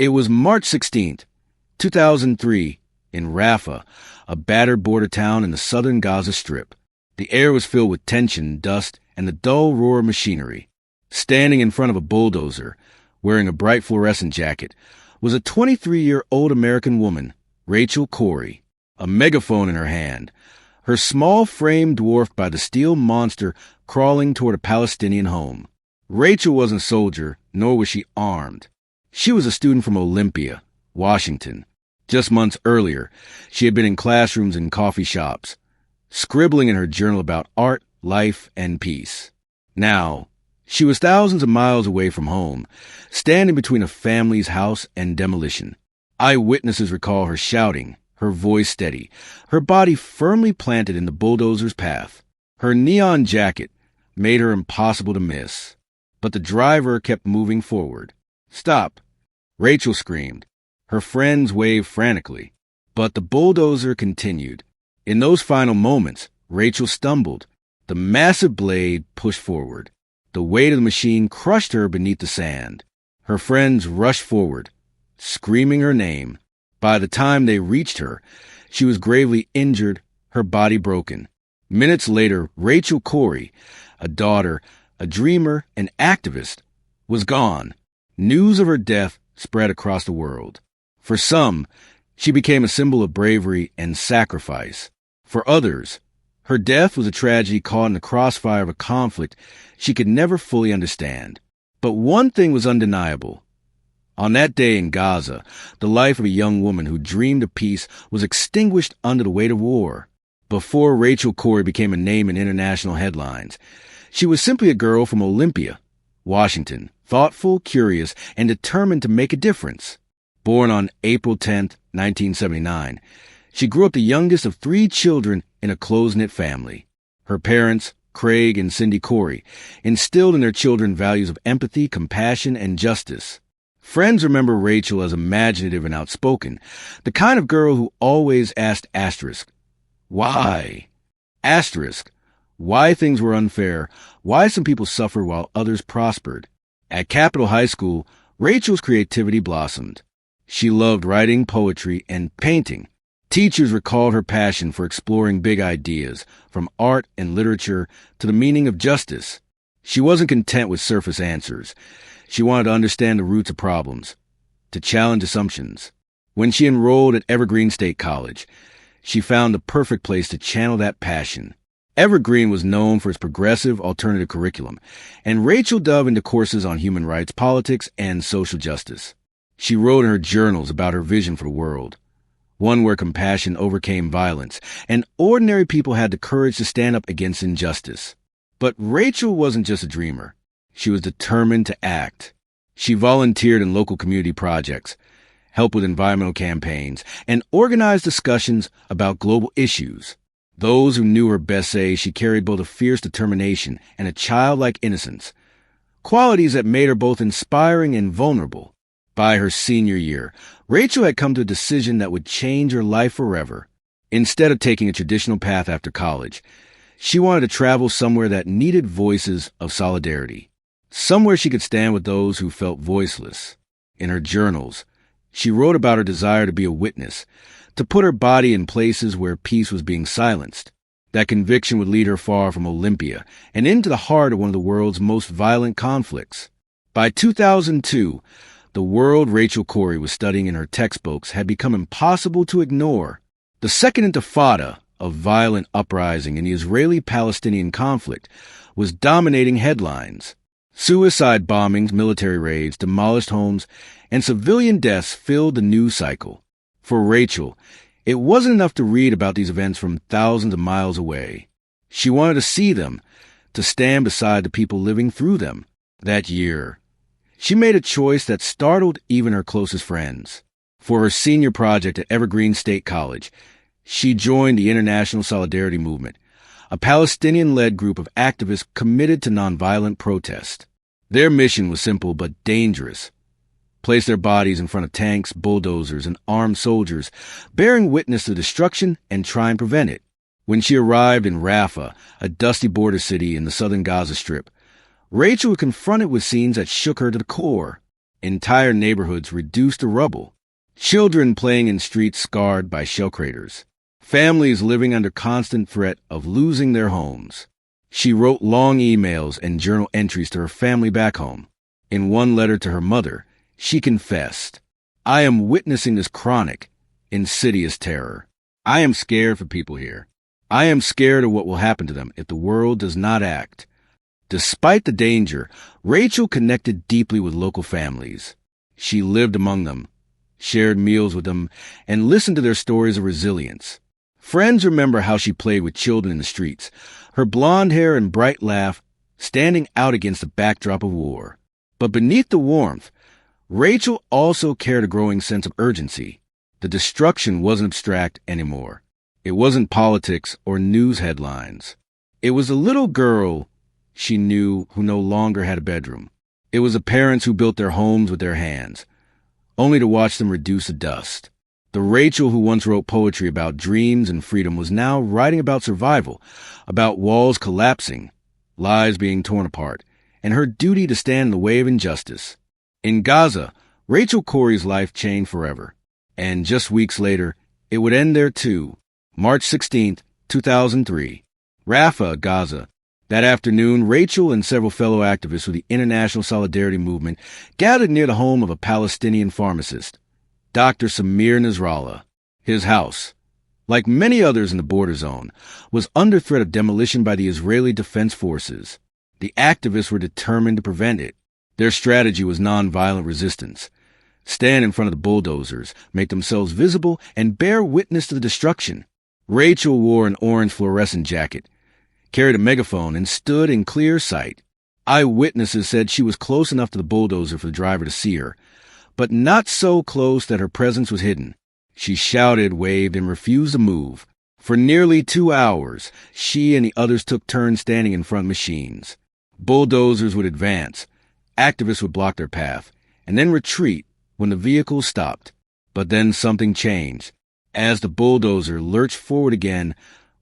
It was March 16th, 2003, in Rafah, a battered border town in the southern Gaza Strip. The air was filled with tension, dust, and the dull roar of machinery. Standing in front of a bulldozer, wearing a bright fluorescent jacket, was a 23-year-old American woman, Rachel Corrie, a megaphone in her hand, her small frame dwarfed by the steel monster crawling toward a Palestinian home. Rachel wasn't a soldier, nor was she armed. She was a student from Olympia, Washington. Just months earlier, she had been in classrooms and coffee shops, scribbling in her journal about art, life, and peace. Now, she was thousands of miles away from home, standing between a family's house and demolition. Eyewitnesses recall her shouting, her voice steady, her body firmly planted in the bulldozer's path. Her neon jacket made her impossible to miss. But the driver kept moving forward. "Stop!" Rachel screamed. Her friends waved frantically. But the bulldozer continued. In those final moments, Rachel stumbled. The massive blade pushed forward. The weight of the machine crushed her beneath the sand. Her friends rushed forward, screaming her name. By the time they reached her, she was gravely injured, her body broken. Minutes later, Rachel Corrie, a daughter, a dreamer, an activist, was gone. News of her death spread across the world. For some, she became a symbol of bravery and sacrifice. For others, her death was a tragedy caught in the crossfire of a conflict she could never fully understand. But one thing was undeniable. On that day in Gaza, the life of a young woman who dreamed of peace was extinguished under the weight of war. Before Rachel Corrie became a name in international headlines, she was simply a girl from Olympia, Washington, thoughtful, curious, and determined to make a difference. Born on April 10, 1979, she grew up the youngest of 3 children in a close-knit family. Her parents, Craig and Cindy Corrie, instilled in their children values of empathy, compassion, and justice. Friends remember Rachel as imaginative and outspoken, the kind of girl who always asked why? Why things were unfair, why some people suffered while others prospered. At Capitol High School, Rachel's creativity blossomed. She loved writing, poetry, and painting. Teachers recalled her passion for exploring big ideas, from art and literature to the meaning of justice. She wasn't content with surface answers. She wanted to understand the roots of problems, to challenge assumptions. When she enrolled at Evergreen State College, she found the perfect place to channel that passion. Evergreen was known for its progressive alternative curriculum, and Rachel dove into courses on human rights, politics, and social justice. She wrote in her journals about her vision for the world, one where compassion overcame violence, and ordinary people had the courage to stand up against injustice. But Rachel wasn't just a dreamer. She was determined to act. She volunteered in local community projects, helped with environmental campaigns, and organized discussions about global issues. Those who knew her best say she carried both a fierce determination and a childlike innocence, qualities that made her both inspiring and vulnerable. By her senior year, Rachel had come to a decision that would change her life forever. Instead of taking a traditional path after college, she wanted to travel somewhere that needed voices of solidarity, somewhere she could stand with those who felt voiceless. In her journals, she wrote about her desire to be a witness, to put her body in places where peace was being silenced. That conviction would lead her far from Olympia and into the heart of one of the world's most violent conflicts. By 2002, the world Rachel Corrie was studying in her textbooks had become impossible to ignore. The second intifada, a violent uprising in the Israeli-Palestinian conflict, was dominating headlines. Suicide bombings, military raids, demolished homes, and civilian deaths filled the news cycle. For Rachel, it wasn't enough to read about these events from thousands of miles away. She wanted to see them, to stand beside the people living through them. That year, she made a choice that startled even her closest friends. For her senior project at Evergreen State College, she joined the International Solidarity Movement, a Palestinian-led group of activists committed to nonviolent protest. Their mission was simple but dangerous. Place their bodies in front of tanks, bulldozers, and armed soldiers, bearing witness to destruction and try and prevent it. When she arrived in Rafah, a dusty border city in the southern Gaza Strip, Rachel was confronted with scenes that shook her to the core. Entire neighborhoods reduced to rubble. Children playing in streets scarred by shell craters. Families living under constant threat of losing their homes. She wrote long emails and journal entries to her family back home. In one letter to her mother, she confessed, "I am witnessing this chronic, insidious terror. I am scared for people here. I am scared of what will happen to them if the world does not act." Despite the danger, Rachel connected deeply with local families. She lived among them, shared meals with them, and listened to their stories of resilience. Friends remember how she played with children in the streets, her blonde hair and bright laugh standing out against the backdrop of war. But beneath the warmth, Rachel also carried a growing sense of urgency. The destruction wasn't abstract anymore. It wasn't politics or news headlines. It was a little girl she knew who no longer had a bedroom. It was the parents who built their homes with their hands, only to watch them reduce to dust. The Rachel who once wrote poetry about dreams and freedom was now writing about survival, about walls collapsing, lives being torn apart, and her duty to stand in the way of injustice. In Gaza, Rachel Corrie's life changed forever. And just weeks later, it would end there too. March 16th, 2003. Rafah, Gaza. That afternoon, Rachel and several fellow activists with the International Solidarity Movement gathered near the home of a Palestinian pharmacist, Dr. Samir Nasrallah. His house, like many others in the border zone, was under threat of demolition by the Israeli Defense Forces. The activists were determined to prevent it. Their strategy was nonviolent resistance. Stand in front of the bulldozers, make themselves visible, and bear witness to the destruction. Rachel wore an orange fluorescent jacket, carried a megaphone, and stood in clear sight. Eyewitnesses said she was close enough to the bulldozer for the driver to see her, but not so close that her presence was hidden. She shouted, waved, and refused to move. For nearly 2 hours, she and the others took turns standing in front of machines. Bulldozers would advance, activists would block their path, and then retreat when the vehicles stopped. But then something changed. As the bulldozer lurched forward again,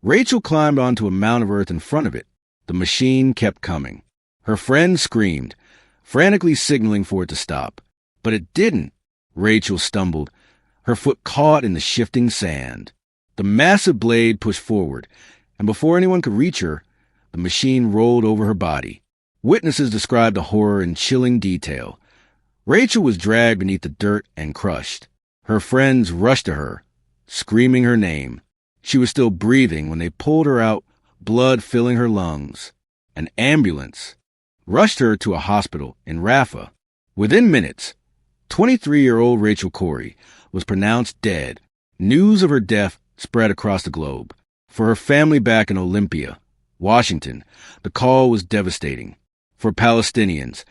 Rachel climbed onto a mound of earth in front of it. The machine kept coming. Her friends screamed, frantically signaling for it to stop. But it didn't. Rachel stumbled, her foot caught in the shifting sand. The massive blade pushed forward, and before anyone could reach her, the machine rolled over her body. Witnesses described the horror in chilling detail. Rachel was dragged beneath the dirt and crushed. Her friends rushed to her, screaming her name. She was still breathing when they pulled her out, blood filling her lungs. An ambulance rushed her to a hospital in Rafah. Within minutes, 23-year-old Rachel Corrie was pronounced dead. News of her death spread across the globe. For her family back in Olympia, Washington, the call was devastating. For Palestinians,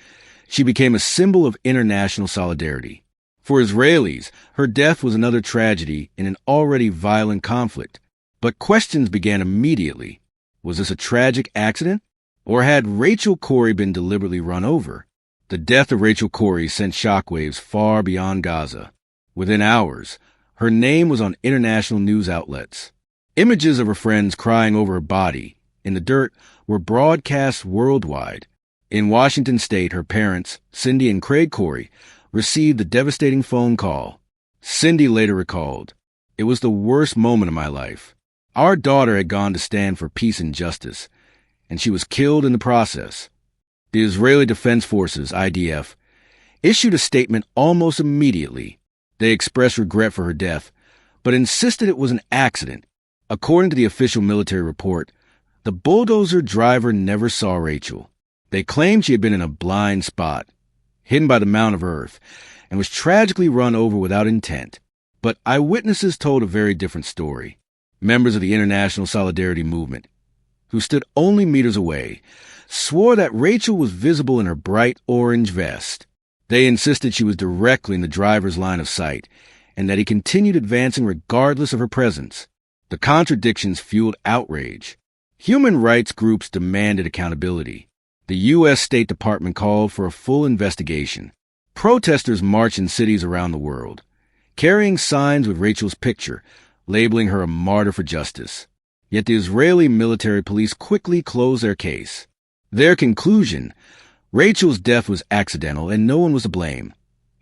she became a symbol of international solidarity. For Israelis, her death was another tragedy in an already violent conflict. But questions began immediately. Was this a tragic accident? Or had Rachel Corrie been deliberately run over? The death of Rachel Corrie sent shockwaves far beyond Gaza. Within hours, her name was on international news outlets. Images of her friends crying over her body in the dirt were broadcast worldwide. In Washington state, her parents, Cindy and Craig Corrie, received a devastating phone call. Cindy later recalled, "It was the worst moment of my life. Our daughter had gone to stand for peace and justice, and she was killed in the process." The Israeli Defense Forces, IDF, issued a statement almost immediately. They expressed regret for her death, but insisted it was an accident. According to the official military report, the bulldozer driver never saw Rachel. They claimed she had been in a blind spot, hidden by the mound of earth, and was tragically run over without intent. But eyewitnesses told a very different story. Members of the International Solidarity Movement, who stood only meters away, swore that Rachel was visible in her bright orange vest. They insisted she was directly in the driver's line of sight, and that he continued advancing regardless of her presence. The contradictions fueled outrage. Human rights groups demanded accountability. The U.S. State Department called for a full investigation. Protesters marched in cities around the world, carrying signs with Rachel's picture, labeling her a martyr for justice. Yet the Israeli military police quickly closed their case. Their conclusion: Rachel's death was accidental and no one was to blame.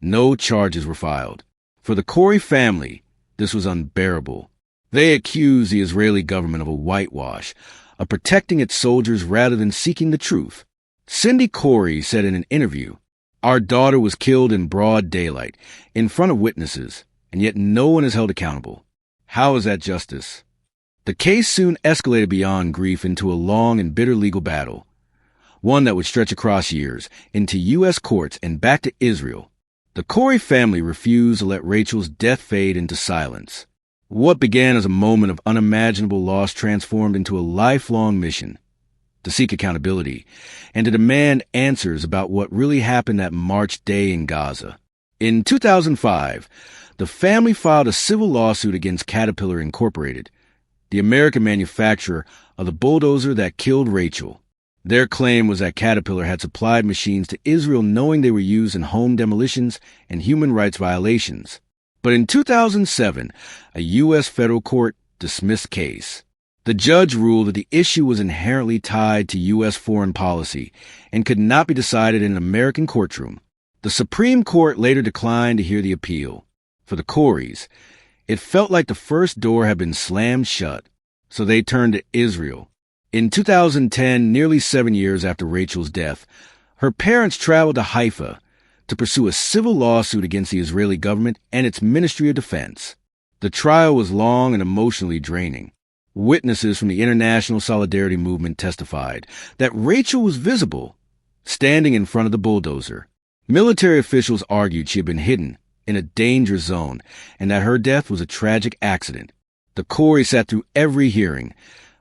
No charges were filed. For the Corrie family, this was unbearable. They accused the Israeli government of a whitewash, of protecting its soldiers rather than seeking the truth. Cindy Corrie said in an interview, "Our daughter was killed in broad daylight, in front of witnesses, and yet no one is held accountable. How is that justice?" The case soon escalated beyond grief into a long and bitter legal battle, one that would stretch across years, into U.S. courts and back to Israel. The Corrie family refused to let Rachel's death fade into silence. What began as a moment of unimaginable loss transformed into a lifelong mission to seek accountability and to demand answers about what really happened that March day in Gaza. In 2005, the family filed a civil lawsuit against Caterpillar Incorporated, the American manufacturer of the bulldozer that killed Rachel. Their claim was that Caterpillar had supplied machines to Israel knowing they were used in home demolitions and human rights violations. But in 2007, a U.S. federal court dismissed the case. The judge ruled that the issue was inherently tied to U.S. foreign policy and could not be decided in an American courtroom. The Supreme Court later declined to hear the appeal. For the Corries, it felt like the first door had been slammed shut, so they turned to Israel. In 2010, nearly 7 years after Rachel's death, her parents traveled to Haifa to pursue a civil lawsuit against the Israeli government and its Ministry of Defense. The trial was long and emotionally draining. Witnesses from the International Solidarity Movement testified that Rachel was visible, standing in front of the bulldozer. Military officials argued she had been hidden in a danger zone and that her death was a tragic accident. The Corrie sat through every hearing,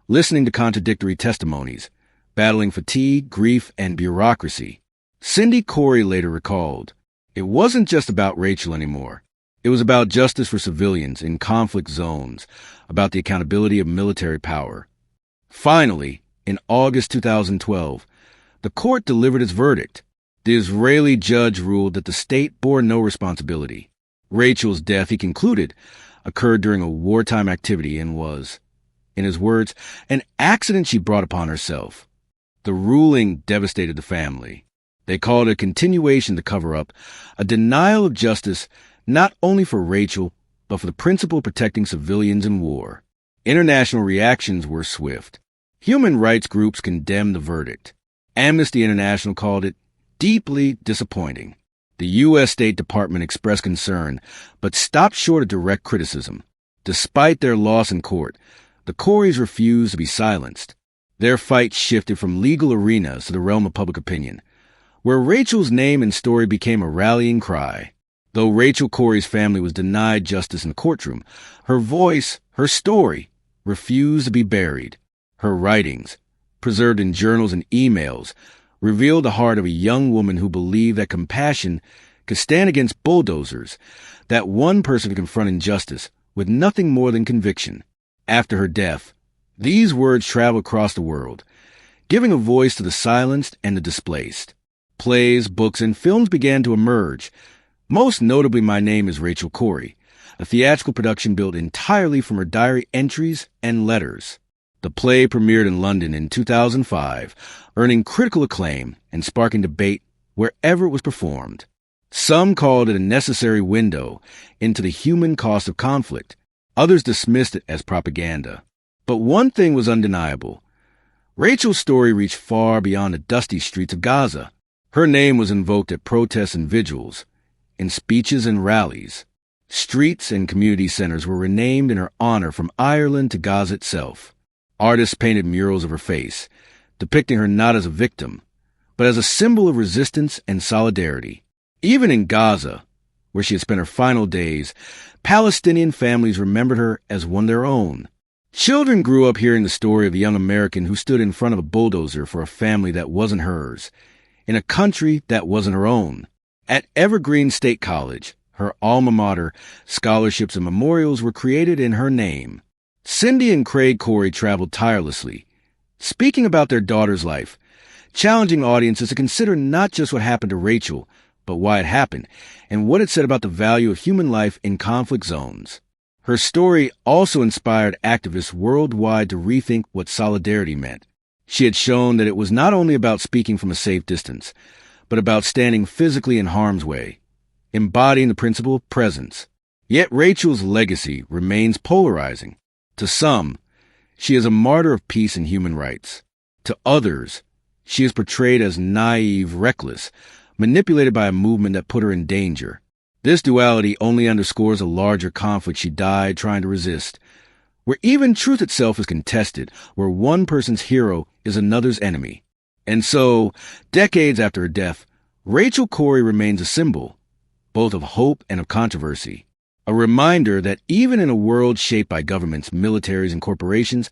listening to contradictory testimonies, battling fatigue, grief, and bureaucracy. Cindy Corrie later recalled, "It wasn't just about Rachel anymore. It was about justice for civilians in conflict zones, about the accountability of military power." Finally, in August 2012, the court delivered its verdict. The Israeli judge ruled that the state bore no responsibility. Rachel's death, he concluded, occurred during a wartime activity and was, in his words, an accident she brought upon herself. The ruling devastated the family. They called it a continuation to cover up, a denial of justice not only for Rachel, but for the principle of protecting civilians in war. International reactions were swift. Human rights groups condemned the verdict. Amnesty International called it deeply disappointing. The U.S. State Department expressed concern, but stopped short of direct criticism. Despite their loss in court, the Corries refused to be silenced. Their fight shifted from legal arenas to the realm of public opinion, where Rachel's name and story became a rallying cry. Though Rachel Corrie's family was denied justice in the courtroom, her voice, her story, refused to be buried. Her writings, preserved in journals and emails, revealed the heart of a young woman who believed that compassion could stand against bulldozers, that one person could confront injustice with nothing more than conviction. After her death, these words traveled across the world, giving a voice to the silenced and the displaced. Plays, books, and films began to emerge, most notably My Name is Rachel Corrie, a theatrical production built entirely from her diary entries and letters. The play premiered in London in 2005, earning critical acclaim and sparking debate wherever it was performed. Some called it a necessary window into the human cost of conflict. Others dismissed it as propaganda. But one thing was undeniable. Rachel's story reached far beyond the dusty streets of Gaza. Her name was invoked at protests and vigils, in speeches and rallies. Streets and community centers were renamed in her honor from Ireland to Gaza itself. Artists painted murals of her face, depicting her not as a victim, but as a symbol of resistance and solidarity. Even in Gaza, where she had spent her final days, Palestinian families remembered her as one of their own. Children grew up hearing the story of a young American who stood in front of a bulldozer for a family that wasn't hers, in a country that wasn't her own. At Evergreen State College, her alma mater, scholarships and memorials were created in her name. Cindy and Craig Corrie traveled tirelessly, speaking about their daughter's life, challenging audiences to consider not just what happened to Rachel, but why it happened, and what it said about the value of human life in conflict zones. Her story also inspired activists worldwide to rethink what solidarity meant. She had shown that it was not only about speaking from a safe distance, but about standing physically in harm's way, embodying the principle of presence. Yet Rachel's legacy remains polarizing. To some, she is a martyr of peace and human rights. To others, she is portrayed as naive, reckless, manipulated by a movement that put her in danger. This duality only underscores a larger conflict she died trying to resist, where even truth itself is contested, where one person's hero is another's enemy. And so, decades after her death, Rachel Corrie remains a symbol, both of hope and of controversy. A reminder that even in a world shaped by governments, militaries, and corporations,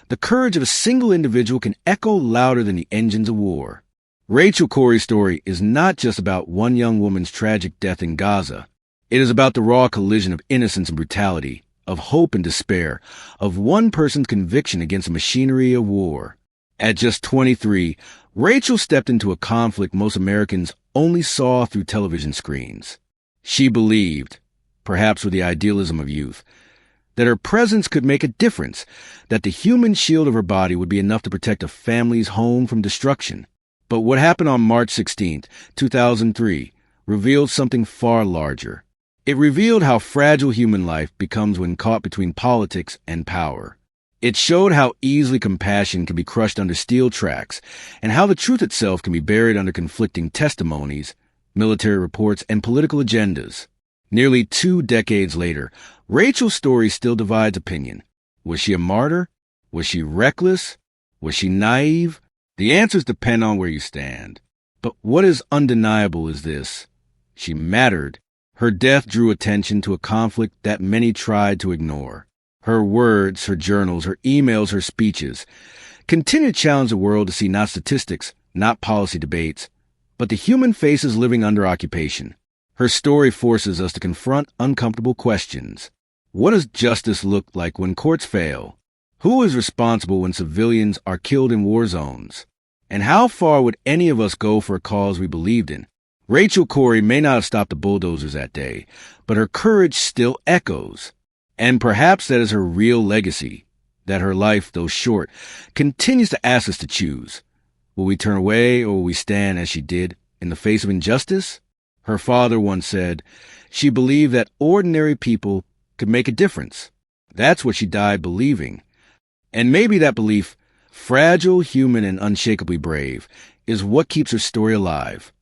the courage of a single individual can echo louder than the engines of war. Rachel Corrie's story is not just about one young woman's tragic death in Gaza. It is about the raw collision of innocence and brutality, of hope and despair, of one person's conviction against the machinery of war. At just 23, Rachel stepped into a conflict most Americans only saw through television screens. She believed, perhaps with the idealism of youth, that her presence could make a difference, that the human shield of her body would be enough to protect a family's home from destruction. But what happened on March 16, 2003, revealed something far larger. It revealed how fragile human life becomes when caught between politics and power. It showed how easily compassion can be crushed under steel tracks, and how the truth itself can be buried under conflicting testimonies, military reports, and political agendas. Nearly 2 decades later, Rachel's story still divides opinion. Was she a martyr? Was she reckless? Was she naive? The answers depend on where you stand. But what is undeniable is this: she mattered. Her death drew attention to a conflict that many tried to ignore. Her words, her journals, her emails, her speeches continue to challenge the world to see not statistics, not policy debates, but the human faces living under occupation. Her story forces us to confront uncomfortable questions. What does justice look like when courts fail? Who is responsible when civilians are killed in war zones? And how far would any of us go for a cause we believed in? Rachel Corrie may not have stopped the bulldozers that day, but her courage still echoes. And perhaps that is her real legacy, that her life, though short, continues to ask us to choose. Will we turn away, or will we stand as she did in the face of injustice? Her father once said she believed that ordinary people could make a difference. That's what she died believing. And maybe that belief, fragile, human, and unshakably brave, is what keeps her story alive.